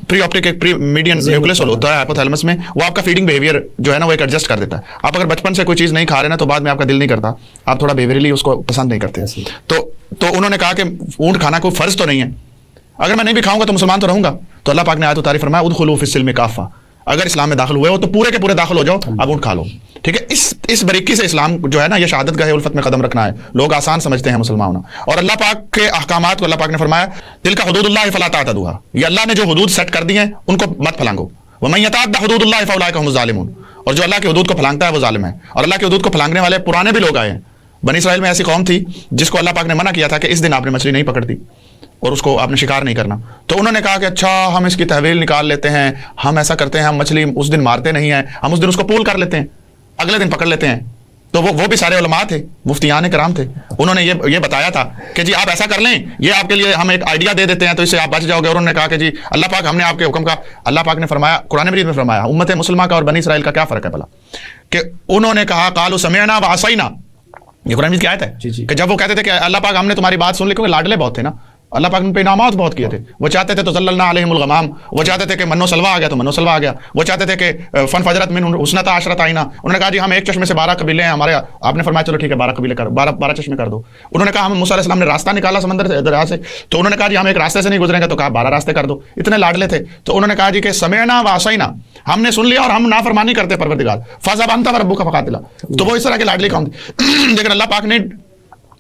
پری آپٹک ایک پری میڈین نیوکلس ہوتا ہے ہائپوتھیلمس میں، وہ آپ کا فیڈنگ بیہیویئر جو ہے نا وہ ایک ایڈجسٹ کر دیتا ہے۔ آپ اگر بچپن سے کوئی چیز نہیں کھا رہے نا تو بعد میں آپ کا دل نہیں کرتا، آپ تھوڑا بیہیویئرلی اس کو پسند نہیں کرتے۔ تو انہوں نے کہا کہ اونٹ کھانا کوئی فرض تو نہیں ہے، اگر میں نہیں بھی کھاؤں گا تو مسلمان تو رہوں گا۔ تو اللہ پاک نے آیت اتاری فرمایا ادخلوا فی السلم کافہ، اگر اسلام میں داخل ہوئے ہو تو پورے کے پورے داخل ہو جاؤ، اب اونٹ کھا لو۔ ٹھیک ہے، اس باریکی سے اسلام جو ہے نا یہ شہادت گاہ الفت میں قدم رکھنا ہے۔ لوگ آسان سمجھتے ہیں مسلمان ہونا، اور اللہ پاک کے احکامات کو اللہ پاک نے فرمایا تلک حدود اللہ فلا تعتدوها، یہ اللہ نے جو حدود سیٹ کر دی ہیں ان کو مت پھلانگو۔ ومن یتعد حدود اللہ فاولئک هم الظالمون، اور جو اللہ کی حدود کو پھلانگتا ہے وہ ظالم ہے۔ اور اللہ کی حدود کو پھلانگنے والے پرانے بھی لوگ آئے ہیں۔ بنی اسرائیل میں ایسی قوم تھی جس کو اللہ پاک نے منع کیا تھا کہ اس دن آپ نے مچھلی نہیں پکڑتی اور اس کو آپ نے شکار نہیں کرنا، تو انہوں نے کہا کہ اچھا ہم اس کی تحویل نکال لیتے ہیں، ہم ایسا کرتے ہیں، ہم مچھلی اس دن مارتے نہیں ہیں، ہم اس دن اس کو پول کر لیتے ہیں، اگلے دن پکڑ لیتے ہیں۔ تو وہ بھی سارے علماء تھے، مفتیان کرام تھے، انہوں نے یہ بتایا تھا کہ جی آپ ایسا کر لیں، یہ آپ کے لیے ہم ایک آئیڈیا دے دیتے ہیں تو اس سے آپ بچ جاؤ گے۔ اور انہوں نے کہا کہ جی اللہ پاک ہم نے آپ کے حکم کا، اللہ پاک نے فرمایا قرآن مجید میں فرمایا امت مسلمہ کا اور بنی اسرائیل کا کیا فرق ہے بھلا، کہ انہوں نے کہا قالوا سمعنا وعصینا، یہ قرآن مجید کی آیت ہے کہ جب وہ کہتے تھے کہ اللہ پاک ہم نے تمہاری بات سن لی، کیونکہ لاڈلے بہت تھے نا، اللہ پاک نے پہ انعامات بہت کیے تھے، وہ چاہتے تھے تو ذللنا علیہم الغمام، وہ چاہتے تھے کہ منو سلوا آ گیا تو منو سلوا آ گیا، وہ چاہتے تھے کہ فن فجرت من حسنتا عشرۃ عینا، انہوں نے کہا جی ہم ایک چشمے سے 12 قبیلے ہیں ہمارے، آپ نے فرمایا چلو ٹھیک ہے 12 قبیلے کر 12 چشمے کر دو۔ انہوں نے کہا ہم موسیٰ علیہ السلام نے راستہ نکالا سمندر دریا سے، تو انہوں نے کہا جی ہم ایک راستے سے نہیں گزریں گے، تو کہا 12 راستے کر دو، اتنے لاڈلے تھے۔ تو انہوں نے کہا جی کہ سمعنا وعصینا، ہم نے سن لیا اور ہم نافرمانی کرتے پروردگار، فذهب انت وربک فقاتلا، تو وہ اس طرح کے لاڈلے قوم تھے۔ لیکن اللہ پاک نے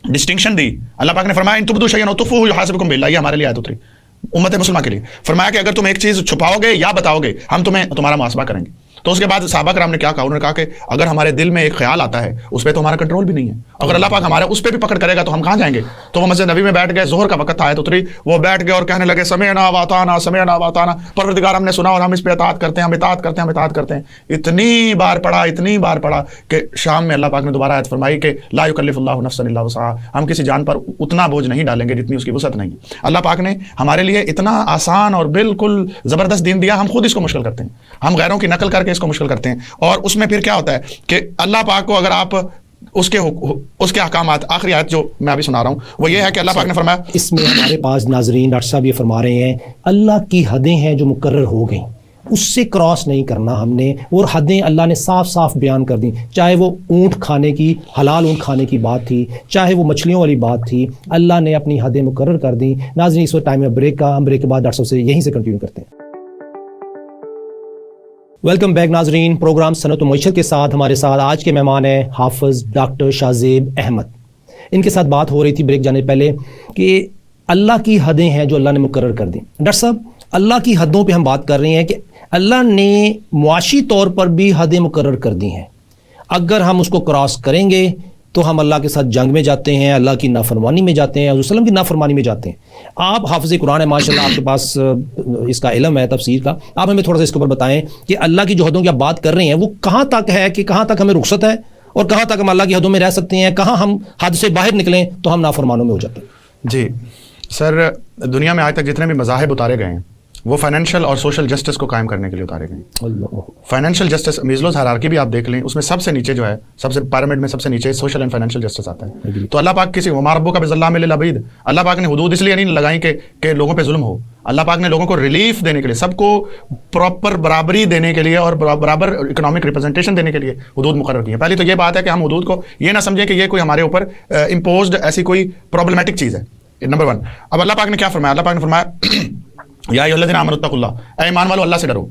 ڈسٹنکشن دی، اللہ پاک نے فرمایا ان تبدوا شیئا او تخفوہ یحاسبکم باللہ، یہ ہمارے لیے آیت اتری امت مسلمہ کے لیے، فرمایا کہ اگر تم ایک چیز چھپاؤ گے یا بتاؤ گے ہم تمہارا محاسبہ کریں گے۔ تو اس کے بعد صحابہ کرام نے کیا کہا، انہوں نے کہا کہ اگر ہمارے دل میں ایک خیال آتا ہے اس پہ تو ہمارا کنٹرول بھی نہیں ہے، اگر اللہ پاک ہمارے اس پہ بھی پکڑ کرے گا تو ہم کہاں جائیں گے؟ تو وہ مسجد نبی میں بیٹھ گئے، ظہر کا وقت تھا، آیت اتری، وہ بیٹھ گئے اور کہنے لگے سمعنا واطعنا سمعنا واطعنا، پروردگار ہم نے سنا اور ہم اس پہ اطاعت کرتے ہیں، ہم اطاعت کرتے ہیں، ہم اطاعت کرتے ہیں۔ اتنی بار پڑھا کہ شام میں اللہ پاک نے دوبارہ آیت فرمائی کہ لا یکلف اللہ نفسا الا وسعها، ہم کسی جان پر اتنا بوجھ نہیں ڈالیں گے جتنی اس کی وسعت نہیں۔ اللہ پاک نے ہمارے لیے اتنا آسان اور بالکل زبردست دین دیا، ہم خود اس کو مشکل کرتے ہیں، ہم غیروں کی نقل کر کے اس کو مشکل کرتے ہیں۔ اور اس میں پھر کیا ہوتا ہے کہ اللہ پاک کو اگر آپ اس کے احکامات، آخری آیت جو میں ابھی سنا رہا ہوں وہ یہ ہے کہ اللہ پاک نے فرمایا، اس میں ہمارے پاس ناظرین ڈاکٹر صاحب یہ فرما رہے ہیں اللہ کی حدیں ہیں جو مقرر ہو گئیں، اس سے کراس نہیں کرنا ہم نے، اور حدیں اللہ نے صاف صاف بیان کر دیں، چاہے وہ اونٹ کھانے کی، حلال اونٹ کھانے کی بات تھی، چاہے وہ مچھلیوں والی بات تھی، اللہ نے اپنی حدیں مقرر کر دیں۔ ناظرین اس وقت ٹائم ہے بریک کا، ہم بریک کے بعد ڈاکٹر صاحب سے یہیں سے کنٹینیو کرتے ہیں۔ ویلکم بیک ناظرین، پروگرام صنعت و معیشت کے ساتھ ہمارے ساتھ آج کے مہمان ہیں حافظ ڈاکٹر شاہزیب احمد۔ ان کے ساتھ بات ہو رہی تھی بریک جانے پہلے کہ اللہ کی حدیں ہیں جو اللہ نے مقرر کر دیں۔ ڈاکٹر صاحب اللہ کی حدوں پہ ہم بات کر رہے ہیں کہ اللہ نے معاشی طور پر بھی حدیں مقرر کر دی ہیں، اگر ہم اس کو کراس کریں گے تو ہم اللہ کے ساتھ جنگ میں جاتے ہیں، اللہ کی نافرمانی میں جاتے ہیں، حضور صلی اللہ علیہ وسلم کی نافرمانی میں جاتے ہیں۔ آپ حافظ قرآن ہے ماشاءاللہ، آپ کے پاس اس کا علم ہے تفسیر کا، آپ ہمیں تھوڑا سا اس کے اوپر بتائیں کہ اللہ کی جو حدوں کی آپ بات کر رہے ہیں وہ کہاں تک ہے، کہ کہاں تک ہمیں رخصت ہے اور کہاں تک ہم اللہ کی حدوں میں رہ سکتے ہیں، کہاں ہم حد سے باہر نکلیں تو ہم نافرمانوں میں ہو جاتے ہیں؟ جی سر، دنیا میں آج تک جتنے بھی مذاہب اتارے گئے ہیں وہ فائنینشیل اور سوشل جسٹس کو قائم کرنے کے لیے اتارے گئے ہیں۔ فائنینشیل جسٹس، میزلوز ہائرارکی بھی آپ دیکھ لیں، اس میں سب سے نیچے جو ہے، سب سے پیرامڈ میں سب سے نیچے سوشل اینڈ فائنینشیل جسٹس آتا ہے۔ تو اللہ پاک کسی وما ربک بظلام للعبید، اللہ پاک نے حدود اس لیے نہیں لگائیں کہ لوگوں پہ ظلم ہو، اللہ پاک نے لوگوں کو ریلیف دینے کے لیے, سب کو پراپر برابری دینے کے لیے اور برابر اکنامک ریپرزنٹیشن دینے کے لیے حدود مقرر کی ہیں. پہلی تو یہ بات ہے کہ ہم حدود کو یہ نہ سمجھیں کہ یہ کوئی ہمارے اوپر امپوزڈ ایسی کوئی پرابلمیٹک چیز ہے, نمبر 1. اب اللہ پاک نے کیا فرمایا, اللہ پاک نے فرمایا یا ایھا الذین آمنوا اتقوا اللہ, اے ایمان والو اللہ سے ڈرو.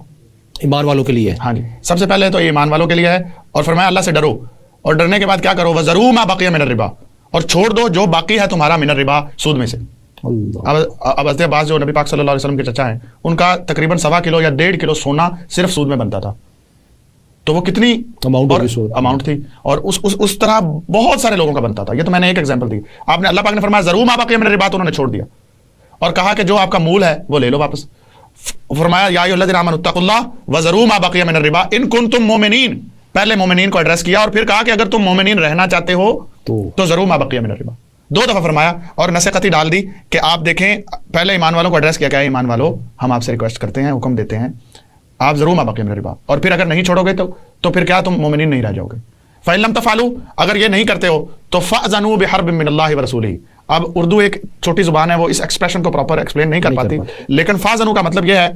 ایمان والوں کے لیے, ہاں جی, سب سے پہلے تو ایمان والوں کے لیے ہے, اور فرمایا اللہ سے ڈرو, اور ڈرنے کے بعد کیا کرو, وَذَرُوا مَا بَقِیَ مِنَ الرِّبَا, اور چھوڑ دو جو باقی ہے تمہارا من الربا, سود میں سے. اب حضرت عباس جو نبی پاک صلی اللہ علیہ وسلم کے چچا ہیں, ان کا تقریباً 1.25 کلو یا 1.5 کلو سونا صرف سود میں بنتا تھا. تو وہ کتنی اماؤنٹ تھی, اور اس طرح بہت سارے لوگوں کا بنتا تھا. یہ تو میں نے ایک ایگزامپل دی. آپ نے اللہ پاک نے فرمایا ضرور ماں باقی میں بات, انہوں نے چھوڑ دیا اور کہا کہ جو آپ کا مول ہے وہ لے لو واپس. فرمایا یا ایھا الذین آمنوا اتقوا اللہ وذروا ما بقی من الربا ان کنتم مؤمنین. پہلے مومنین کو ایڈریس کیا, اور پھر کہا کہ اگر تم مومنین رہنا چاہتے ہو تو ضرور ما بقی من الربا. 2 دفعہ فرمایا اور نصیحت ڈال دی کہ آپ دیکھیں, پہلے ایمان والوں کو ایڈریس کیا, کیا ایمان والو ہم آپ سے ریکویسٹ کرتے ہیں, حکم دیتے ہیں, آپ ضرور ما بقی من الربا, اور پھر اگر نہیں چھوڑو گے تو پھر کیا تم مومنین نہیں رہ جاؤ گے. فَإِن لَمْ تَفْعَلُوا, اگر یہ نہیں کرتے ہو تو فَأْذَنُوا بِحَرْبٍ مِّنَ اللَّهِ وَرَسُولِهِ. اب اردو ایک چھوٹی زبان ہے, وہ اس ایکسپریشن کو پراپر ایکسپلین نہیں کر پاتی, لیکن فَأْذَنُوا کا مطلب یہ ہے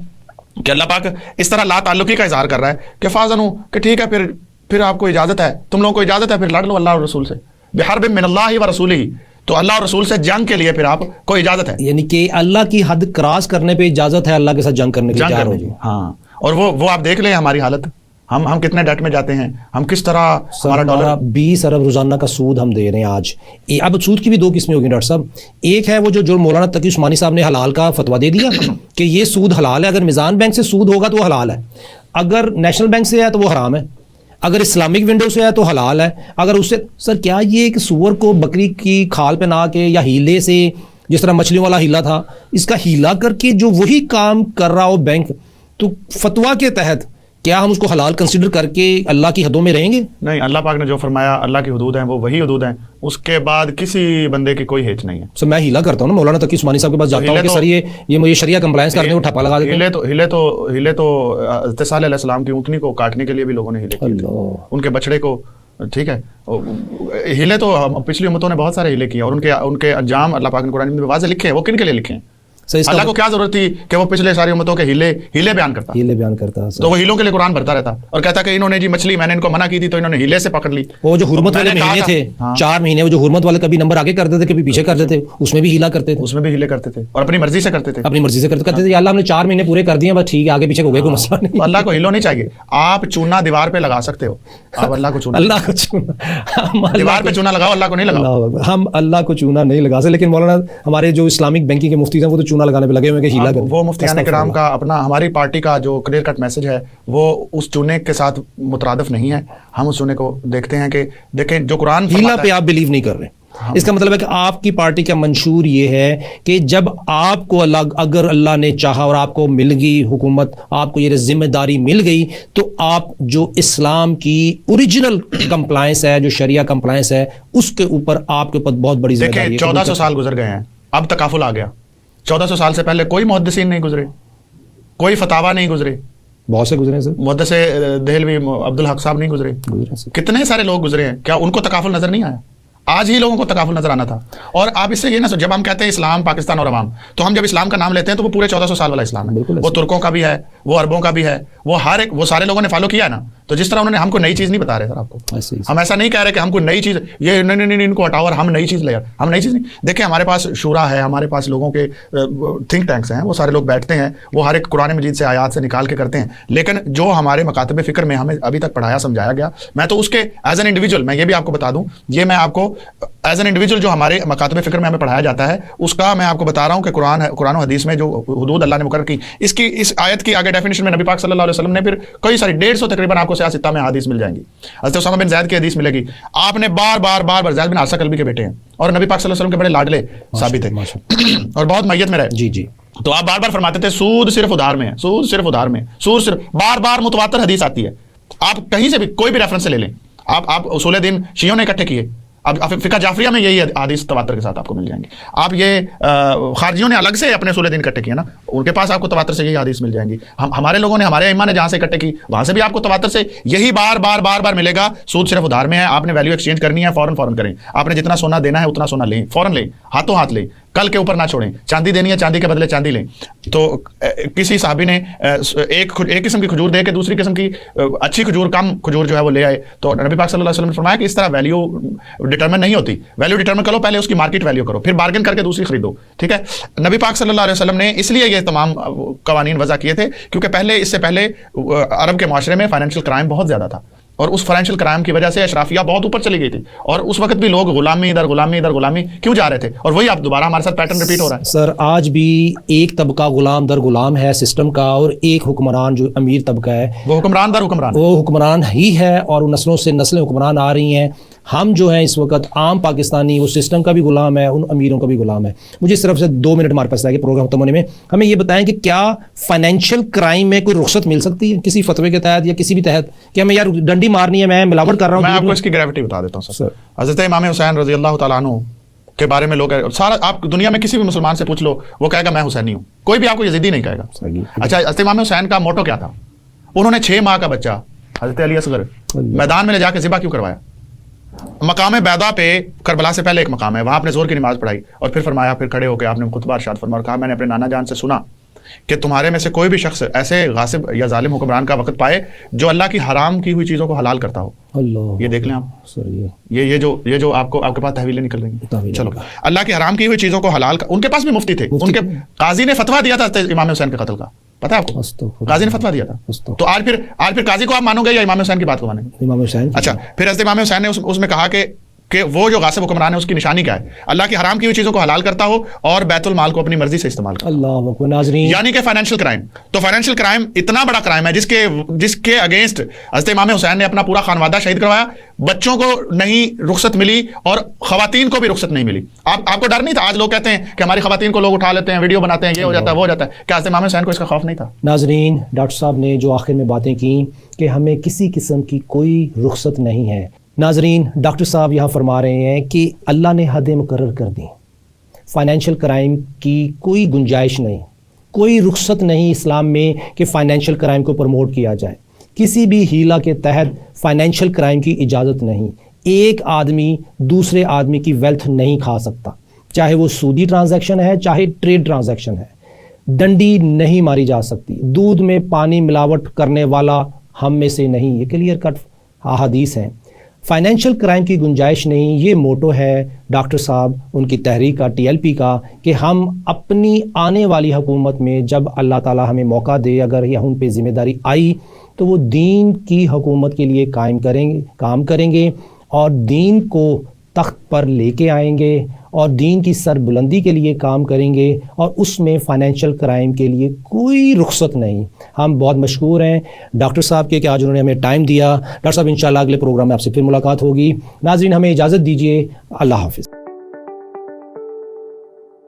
کہ اللہ پاک اس طرح لا تعلقی کا اظہار کر رہا ہے کہ فَأْذَنُوا کہ ٹھیک ہے, پھر آپ کو اجازت ہے, تم لوگوں کو اجازت ہے, پھر لڑ لو اللہ اور رسول سے. بحرب من اللہ و رسولہ, تو اللہ اور رسول سے جنگ کے لیے پھر آپ کو اجازت ہے, یعنی کہ اللہ کی حد کراس کرنے پہ اجازت ہے, اللہ کے ساتھ جنگ کرنے کی تیار ہو جائے. ہاں, اور وہ آپ دیکھ لیں ہماری حالت, ہم کتنے ڈیٹ میں جاتے ہیں, ہم کس طرح ہمارا ڈالر 20 ارب روزانہ کا سود ہم دے رہے ہیں آج. اب سود کی بھی 2 قسمیں ہوگی ڈاکٹر صاحب. ایک ہے وہ جو مولانا تقی عثمانی صاحب نے حلال کا فتویٰ دے دیا کہ یہ سود حلال ہے, اگر میزان بینک سے سود ہوگا تو وہ حلال ہے, اگر نیشنل بینک سے ہے تو وہ حرام ہے, اگر اسلامک ونڈو سے ہے تو حلال ہے. اگر اس سے سر کیا یہ کہ سور کو بکری کی کھال پہ نہ کے یا ہیلے سے, جس طرح مچھلیوں والا ہیلا تھا, اس کا ہیلا کر کے جو وہی کام کر رہا ہو بینک, تو فتویٰ کے تحت کیا ہم اس کو حلال کنسیڈر کر کے اللہ کی حدوں میں رہیں گے؟ نہیں, اللہ پاک نے جو فرمایا اللہ کی حدود ہیں وہ وہی حدود ہیں, اس کے بعد کسی بندے کی کوئی ہیچ نہیں ہے. سر میں ہیلا کرتا ہوں نا, مولانا تقی عثمانی صاحب کے پاس جاتا ہوں کہ سر یہ مجھے شریعہ کمپلائنس کرنے کو ٹھپا لگا دیتے ہیں. ہیلے تو حضرت صالح علیہ السلام کی اونٹنی کو کاٹنے کے لیے بھی لوگوں نے ہیلے کیے, ان کے بچڑے کو, ٹھیک ہے. ہیلے تو پچھلی امتوں نے بہت سارے ہیلے کیے, اور ان کے انجام اللہ پاک نے قرآن میں واضح لکھے ہیں. وہ کن کے لیے لکھے ہیں؟ اللہ کو کیا ضرورت تھی کہ وہ پچھلے ساری امتوں کے ہیلے بیان کرتا, تو وہ ہیلوں کے لیے قرآن بھرتا رہتا اور کہتا کہ انہوں نے جی مچھلی میں نے ان کو منع کی تھی تو انہوں نے ہیلے سے پکڑ لی. وہ جو حرمت والے مہینے تھے 4 مہینے, وہ جو حرمت والے کبھی نمبر آگے کرتے تھے کبھی پیچھے کرتے تھے, اس میں بھی ہیلا کرتے تھے, اور اپنی مرضی سے کرتے تھے. اللہ ہم نے 4 مہینے پورے کر دیے, بس ٹھیک ہے آگے پیچھے ہو گئے, کوئی مسئلہ نہیں. اللہ کو ہیلو نہیں چاہیے, آپ چونا دیوار پہ لگا سکتے ہو, آپ اللہ کو چونا دیوار پہ چونا لگاؤ, اللہ کو نہیں لگاؤ. ہم اللہ کو چونا نہیں لگا سکتے, لیکن مولانا ہمارے جو اسلامک بینکنگ کے مفتی ہیں وہ تو چونا لگانے پہ لگے ہوئے. وہ مفتیان کرام کا اپنا, ہماری پارٹی کا جو کلیئر کٹ میسج ہے وہ اس چونے کے ساتھ مترادف نہیں ہے. ہم اس چونے کو دیکھتے ہیں کہ دیکھیں جو قرآن ہیلا پہ آپ بلیو نہیں کر رہے. اس کا مطلب ہے کہ آپ کی پارٹی کا منشور یہ ہے کہ جب آپ کو اگر اللہ نے چاہا اور آپ کو مل گئی حکومت, آپ کو یہ ذمہ داری مل گئی, تو آپ جو اسلام کی اوریجنل کمپلائنس ہے, جو شریعہ کمپلائنس ہے, اس کے اوپر آپ کے اوپر بہت بڑی ذمہ داری ہے. 1400 سال گزر گئے ہیں, اب تکافل آ گیا. 1400 سال سے پہلے کوئی محدثین نہیں گزرے, کوئی فتاوا نہیں گزرے, بہت سے گزرے. محدث دہلوی عبدالحق صاحب نہیں گزرے, کتنے سارے لوگ گزرے ہیں. کیا ان کو تکافل نظر نہیں آیا؟ آج ہی لوگوں کو تکافل نظر آنا تھا. اور آپ اس سے یہ نہ سوچ, جب ہم کہتے ہیں اسلام پاکستان اور عوام, تو ہم جب اسلام کا نام لیتے ہیں تو وہ پورے 1400 سال والا اسلام ہے. وہ ترکوں کا بھی ہے, وہ عربوں کا بھی ہے, وہ سارے لوگوں نے فالو کیا ہے نا. تو جس طرح انہوں نے ہم کو نئی چیز نہیں بتا رہے سر آپ کو, ہم ایسا نہیں کہہ رہے کہ ہم کو نئی چیز, یہ نہیں ان کو ہٹاؤ اور ہم نئی چیز لے, ہم نئی چیز نہیں. دیکھیں ہمارے پاس شورا ہے, ہمارے پاس لوگوں کے تھنک ٹینکس ہیں, وہ سارے لوگ بیٹھتے ہیں, وہ ہر ایک قرآن مجید سے آیات سے نکال کے کرتے ہیں. لیکن جو ہمارے مکاتب فکر میں ہمیں ابھی تک پڑھایا سمجھایا گیا, میں تو اس کے ایز این انڈیویجول, میں یہ بھی آپ کو بتا دوں, یہ میں آپ کو ایز این انڈیویجول جو ہمارے مکاتب فکر میں ہمیں پڑھایا جاتا ہے اس کا میں آپ کو بتا رہا ہوں کہ قرآن و حدیث میں جو حدود اللہ نے مقرر کی, اس آیت کی آگے ڈیفینیشن میں نبی پاک صلی اللہ علیہ وسلم نے پھر کئی ساری 150 تقریباً آپ کو سیاستہ میں حدیث مل جائیں گی. حضرت اسامہ بن زید کی حدیث ملے گی, آپ نے بار زید بن حارثہ کلبی کے بیٹے ہیں اور نبی پاک صلی اللہ علیہ وسلم کے بڑے لاڈلے ثابت ہیں اور بہت میت میں رہے. جی تو آپ بار فرماتے تھے سود صرف ادھار میں ہے, سود صرف بار متواتر حدیث آتی ہے. آپ کہیں سے بھی کوئی بھی ریفرنس سے لے لیں, آپ اصول دین شیعوں نے اکٹھے کیے, اب فقہ جعفریہ میں یہی حدیث تواتر کے ساتھ آپ کو مل جائیں گے. آپ یہ خارجیوں نے الگ سے اپنے اصول دین اکٹھے کیے نا, ان کے پاس آپ کو تواتر سے یہی حدیث مل جائیں گی. ہمارے لوگوں نے, ہمارے ائمہ نے جہاں سے اکٹھے کی وہاں سے بھی آپ کو تواتر سے یہی بار ملے گا. سود صرف ادھار میں ہے, آپ نے ویلیو ایکسچینج کرنی ہے, فوراً کریں. آپ نے جتنا سونا دینا ہے اتنا سونا لیں, فوراً لیں, ہاتھوں ہاتھ لیں. کل کے اوپر نہ چھوڑیں. چاندی دینی ہے چاندی کے بدلے چاندی لیں. تو کسی صحابی نے ایک قسم کی کھجور دے کے دوسری قسم کی اچھی کھجور کم کھجور جو ہے وہ لے آئے. تو نبی پاک صلی اللہ علیہ وسلم نے فرمایا کہ اس طرح ویلیو ڈٹرمن نہیں ہوتی. ویلیو ڈٹرمن کرو پہلے اس کی مارکیٹ ویلیو کرو, پھر بارگن کر کے دوسری خریدو. ٹھیک ہے. نبی پاک صلی اللہ علیہ وسلم نے اس لیے یہ تمام قوانین وضع کیے تھے کیونکہ پہلے اس سے پہلے عرب کے معاشرے میں فائنینشیل کرائم بہت زیادہ تھا, اور اس فائنینشیل کرائم کی وجہ سے اشرافیہ بہت اوپر چلی گئی تھی, اور اس وقت بھی لوگ غلامی ادھر غلامی ادھر غلامی کیوں جا رہے تھے, اور وہی اب دوبارہ ہمارے ساتھ پیٹرن ریپیٹ ہو رہا ہے. سر آج بھی ایک طبقہ غلام در غلام ہے سسٹم کا, اور ایک حکمران جو امیر طبقہ ہے وہ حکمران در حکمران, وہ حکمران ہی ہے, اور نسلوں سے نسلیں حکمران آ رہی ہیں. ہم جو ہیں اس وقت عام پاکستانی وہ سسٹم کا بھی غلام ہے, ان امیروں کا بھی غلام ہے. مجھے اس طرف سے 2 منٹ ہمارے پاس ہے کہ پروگرام ختم ہونے میں ہمیں یہ بتائیں کہ کیا فائنینشیل کرائم میں کوئی رخصت مل سکتی ہے کسی فتوے کے تحت یا کسی بھی تحت, کہ ہمیں یار ڈنڈی مارنی ہے, میں ملاوٹ کر رہا ہوں. میں آپ کو اس کی گریوٹی بتا دیتا ہوں سر. حضرت امام حسین رضی اللہ تعالیٰ عنہ کے بارے میں لوگ سارا آپ دنیا میں کسی بھی مسلمان سے پوچھ لو وہ کہے گا میں حسینی ہوں, کوئی بھی آپ کو یزیدی نہیں کہے گا. اچھا حضرت امام حسین کا موٹو کیا تھا؟ انہوں نے 6 ماہ کا بچہ حضرت علی اصغر میدان میں لے جا کے ذبح کیوں کروایا؟ مقام بیضا پہ کربلا سے پہلے ایک مقام ہے, وہاں آپ نے زور کی نماز پڑھائی اور پھر فرمایا, پھر کھڑے ہو کے آپ نے خطبہ ارشاد فرمایا اور کہا میں نے اپنے نانا جان سے سنا کہ تمہارے میں سے کوئی بھی شخص ایسے غاصب یا ظالم حکمران کا وقت پائے جو اللہ کی حرام کی ہوئی چیزوں کو حلال کرتا ہو. اللہ یہ دیکھ لیں آپ, یہ جو آپ کے پاس تحویلیں نکل رہی ہیں. چلو اللہ کی حرام کی ہوئی چیزوں کو حلال ان کے پاس بھی مفتی تھے, ان کے قاضی نے فتویٰ دیا تھا امام حسین کے قتل کا, پتہ ہے آپ کو؟ قاضی نے فتویٰ دیا تھا. تو آج پھر قاضی کو آپ مانو گے یا امام حسین کی بات کو مانیں گے؟ امام حسین. اچھا پھر حضرت امام حسین نے اس میں کہا کہ وہ جو غاصب حکمران ہے اس کی نشانی کیا ہے؟ اللہ کی حرام کی ہوئی چیزوں کو حلال کرتا ہو اور بیت المال کو اپنی مرضی سے استعمال کرتا. اللہ اکبر. ناظرین یعنی کہ فائنینشیل کرائم. تو فائنینشیل کرائم اتنا بڑا کرائم ہے جس کے اگینسٹ حضرت امام حسین نے اپنا پورا خانوادہ شہید کروایا. بچوں کو نہیں رخصت ملی اور خواتین کو بھی رخصت نہیں ملی. آپ کو ڈر نہیں تھا؟ آج لوگ کہتے ہیں کہ ہماری خواتین کو لوگ اٹھا لیتے ہیں, ویڈیو بناتے ہیں, یہ ہو جاتا ہے وہ ہو جاتا ہے. کیا حضرت امام حسین کو اس کا خوف نہیں تھا؟ ناظرین ڈاکٹر صاحب نے جو آخر میں باتیں کی کہ ہمیں کسی قسم کی کوئی رخصت نہیں ہے. ناظرین ڈاکٹر صاحب یہاں فرما رہے ہیں کہ اللہ نے حدیں مقرر کر دیں, فائنینشیل کرائم کی کوئی گنجائش نہیں, کوئی رخصت نہیں اسلام میں کہ فائنینشیل کرائم کو پروموٹ کیا جائے. کسی بھی ہیلا کے تحت فائنینشیل کرائم کی اجازت نہیں. ایک آدمی دوسرے آدمی کی ویلتھ نہیں کھا سکتا, چاہے وہ سودی ٹرانزیکشن ہے چاہے ٹریڈ ٹرانزیکشن ہے. ڈنڈی نہیں ماری جا سکتی. دودھ میں پانی ملاوٹ کرنے والا ہم میں سے نہیں, یہ کلیئر کٹ احادیث ہیں. فائنینشیل کرائم کی گنجائش نہیں, یہ موٹو ہے ڈاکٹر صاحب ان کی تحریک کا, TLP کا, کہ ہم اپنی آنے والی حکومت میں جب اللہ تعالی ہمیں موقع دے, اگر یہ ان پہ ذمہ داری آئی تو وہ دین کی حکومت کے لیے کام کریں گے اور دین کو تخت پر لے کے آئیں گے اور دین کی سر بلندی کے لیے کام کریں گے, اور اس میں فائنینشیل کرائم کے لیے کوئی رخصت نہیں. ہم بہت مشکور ہیں ڈاکٹر صاحب کے کہ آج انہوں نے ہمیں ٹائم دیا. ڈاکٹر صاحب انشاءاللہ اگلے پروگرام میں آپ سے پھر ملاقات ہوگی. ناظرین ہمیں اجازت دیجیے, اللہ حافظ.